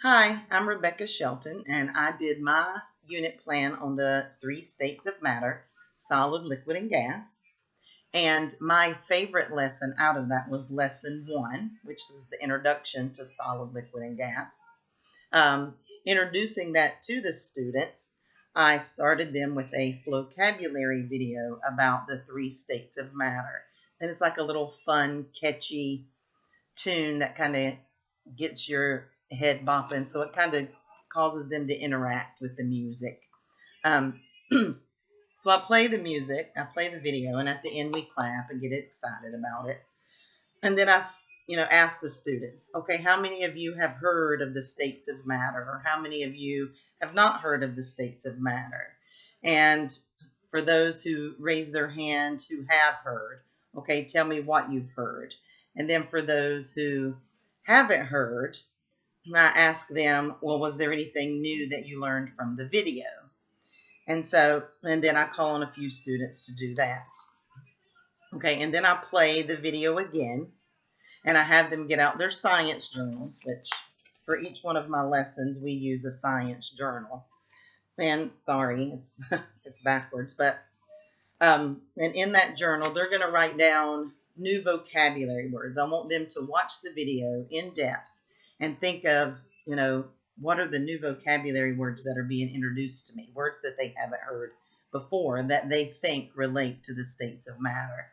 Hi, I'm Rebecca Shelton, and I did my unit plan on the three states of matter: solid, liquid, and gas. And my favorite lesson out of that was lesson one, which is the introduction to solid, liquid, and gas. Introducing that to the students, I started them with a vocabulary video about the three states of matter. And it's like a little fun, catchy tune that kind of gets your head bopping. So it kind of causes them to interact with the music. Um, so I play the music, I play the video, and at the end we clap and get excited about it. And then ask the students, okay, how many of you have heard of the states of matter, or how many of you have not heard of the states of matter? And for those who raise their hand who have heard, okay, tell me what you've heard. And then for those who haven't heard, I ask them, well, was there anything new that you learned from the video? And then I call on a few students to do that. Okay, and then I play the video again, and I have them get out their science journals, which for each one of my lessons, we use a science journal. And sorry, it's backwards, but and in that journal, they're going to write down new vocabulary words. I want them to watch the video in depth and think of, what are the new vocabulary words that are being introduced to me, words that they haven't heard before that they think relate to the states of matter.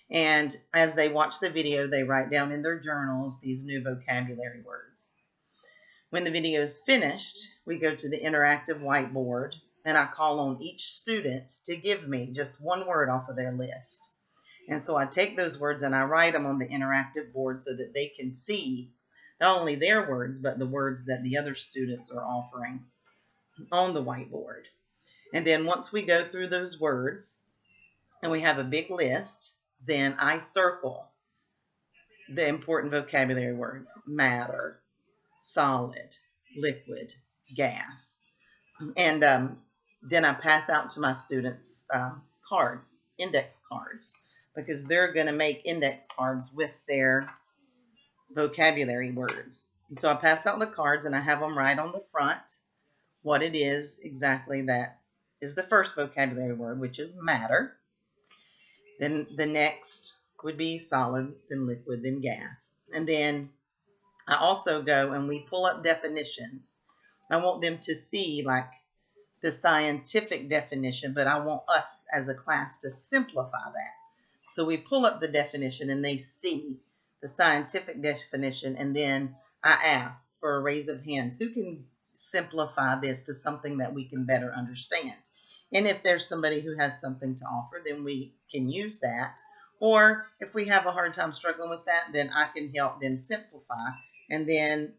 And as they watch the video, they write down in their journals these new vocabulary words. When the video is finished, we go to the interactive whiteboard, and I call on each student to give me just one word off of their list. And so I take those words and I write them on the interactive board so that they can see not only their words, but the words that the other students are offering on the whiteboard. And then once we go through those words and we have a big list, then I circle the important vocabulary words: matter, solid, liquid, gas. And then I pass out to my students cards, index cards, because they're going to make index cards with their vocabulary words. And so I pass out the cards and I have them write on the front what it is exactly that is the first vocabulary word, which is matter. Then the next would be solid, then liquid, then gas. And then I also go and we pull up definitions. I want them to see like the scientific definition, but I want us as a class to simplify that. So we pull up the definition and they see the scientific definition, and then I ask for a raise of hands. Who can simplify this to something that we can better understand? And if there's somebody who has something to offer, then we can use that. Or if we have a hard time struggling with that, then I can help them simplify. And then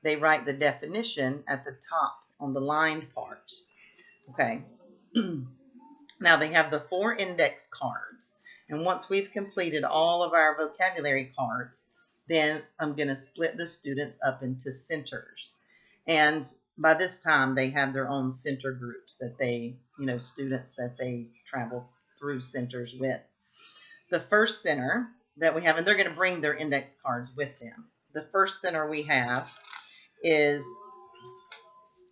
they write the definition at the top on the lined part. Okay. Now they have the 4 index cards. And once we've completed all of our vocabulary cards, then I'm going to split the students up into centers. And by this time, they have their own center groups that they, students that they travel through centers with. The first center that we have, and they're going to bring their index cards with them. The first center we have is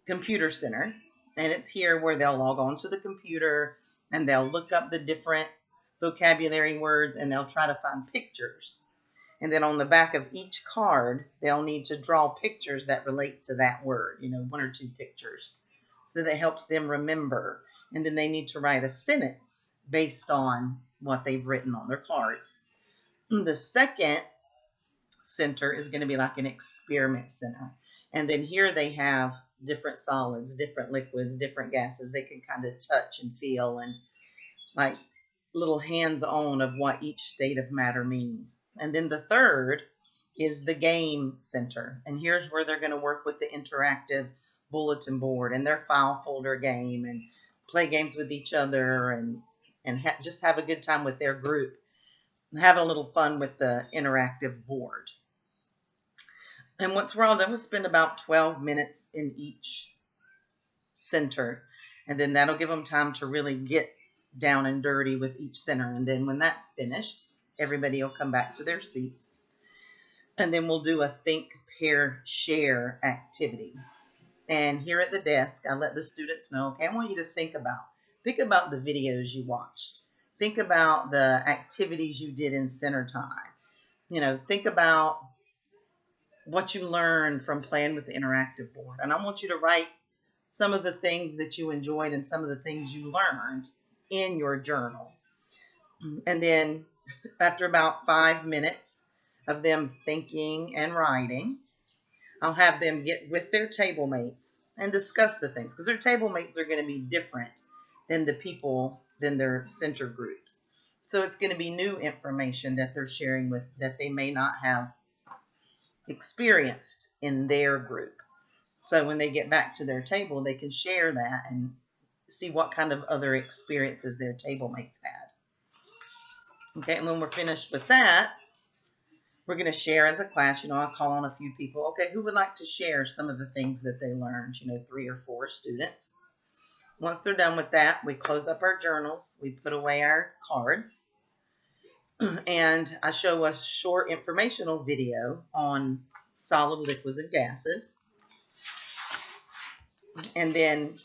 Computer Center, and it's here where they'll log on to the computer and they'll look up the different vocabulary words and they'll try to find pictures. And then on the back of each card, they'll need to draw pictures that relate to that word, 1 or 2 pictures. So that helps them remember. And then they need to write a sentence based on what they've written on their cards. The second center is going to be like an experiment center. And then here they have different solids, different liquids, different gases. They can kind of touch and feel and like little hands-on of what each state of matter means. And then the third is the game center. And here's where they're going to work with the interactive bulletin board and their file folder game and play games with each other and just have a good time with their group and have a little fun with the interactive board. And once we're all done, we'll spend about 12 minutes in each center. And then that'll give them time to really get down and dirty with each center. And then when that's finished, everybody will come back to their seats. And then we'll do a think pair share activity. And here at the desk, I let the students know, okay, I want you to think about the videos you watched. Think about the activities you did in center time. You know, think about what you learned from playing with the interactive board. And I want you to write some of the things that you enjoyed and some of the things you learned in your journal. And then after about 5 minutes of them thinking and writing, I'll have them get with their table mates and discuss the things, because their table mates are going to be different than their center groups. So it's going to be new information that they're sharing with that they may not have experienced in their group. So when they get back to their table, they can share that and see what kind of other experiences their table mates had. Okay, and when we're finished with that, we're going to share as a class. You know, I'll call on a few people. Okay, who would like to share some of the things that they learned? You know, 3 or 4 students. Once they're done with that, we close up our journals. We put away our cards. And I show a short informational video on solid, liquids, and gases. And then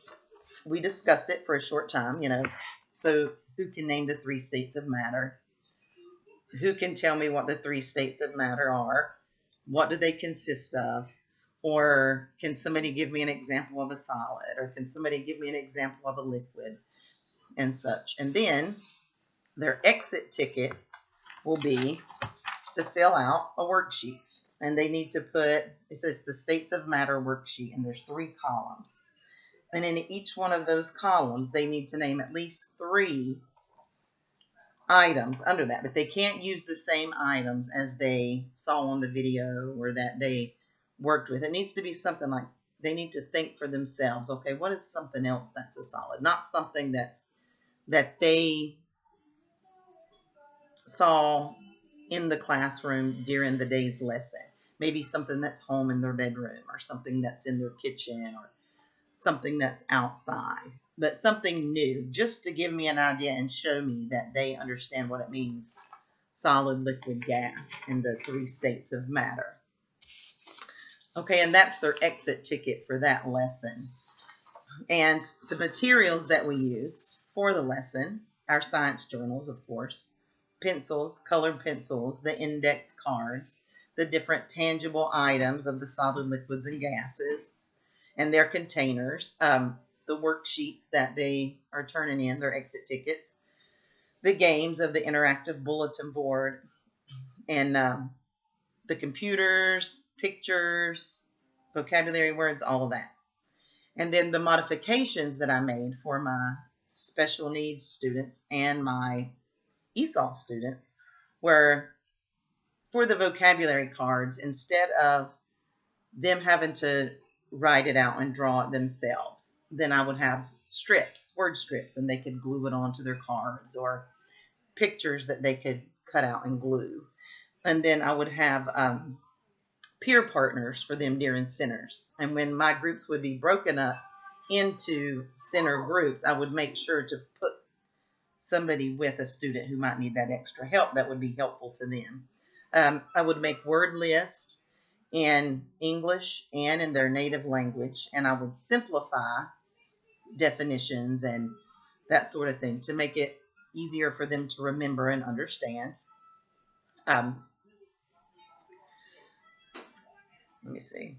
we discuss it for a short time, you know. So who can name the 3 states of matter? Who can tell me what the 3 states of matter are? What do they consist of? Or can somebody give me an example of a solid? Or can somebody give me an example of a liquid? And such. And then their exit ticket will be to fill out a worksheet. And they need to put, it says the states of matter worksheet, and there's 3 columns. And in each one of those columns, they need to name at least 3 items under that, but they can't use the same items as they saw on the video or that they worked with. It needs to be something like they need to think for themselves. Okay, what is something else that's a solid? Not something that they saw in the classroom during the day's lesson. Maybe something that's home in their bedroom, or something that's in their kitchen, or something that's outside. But something new, just to give me an idea and show me that they understand what it means, solid, liquid, gas, and the 3 states of matter. Okay, and that's their exit ticket for that lesson. And the materials that we use for the lesson, our science journals, of course, pencils, colored pencils, the index cards, the different tangible items of the solid, liquids, and gases, and their containers, the worksheets that they are turning in, their exit tickets, the games of the interactive bulletin board, and the computers, pictures, vocabulary words, all of that. And then the modifications that I made for my special needs students and my ESOL students were for the vocabulary cards, instead of them having to write it out and draw it themselves, then I would have strips, word strips, and they could glue it onto their cards, or pictures that they could cut out and glue. And then I would have peer partners for them during centers. And when my groups would be broken up into center groups, I would make sure to put somebody with a student who might need that extra help that would be helpful to them. I would make word lists in English and in their native language, and I would simplify definitions and that sort of thing to make it easier for them to remember and understand. Let me see.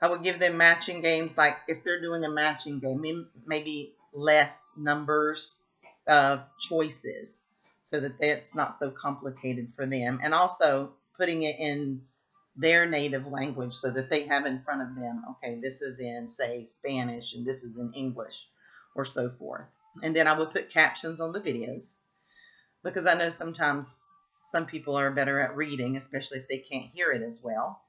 I would give them matching games, like if they're doing a matching game, maybe less numbers of choices so that it's not so complicated for them. And also putting it in their native language so that they have in front of them, okay, this is in, say, Spanish, and this is in English, or so forth. And then I would put captions on the videos, because I know sometimes some people are better at reading, especially if they can't hear it as well.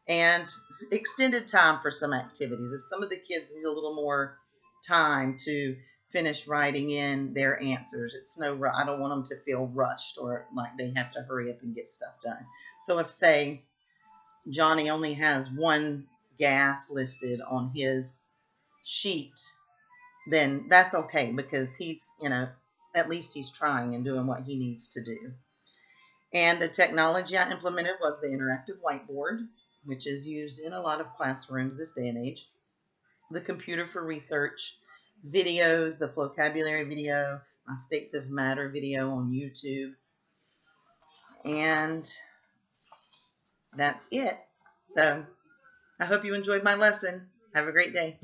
And extended time for some activities. If some of the kids need a little more time to finish writing in their answers, I don't want them to feel rushed or like they have to hurry up and get stuff done. So if, say, Johnny only has 1 gas listed on his sheet, then that's okay, because he's, at least he's trying and doing what he needs to do. And the technology I implemented was the interactive whiteboard, which is used in a lot of classrooms this day and age. The computer for research, videos, the vocabulary video, my States of Matter video on YouTube, and that's it. So I hope you enjoyed my lesson. Have a great day.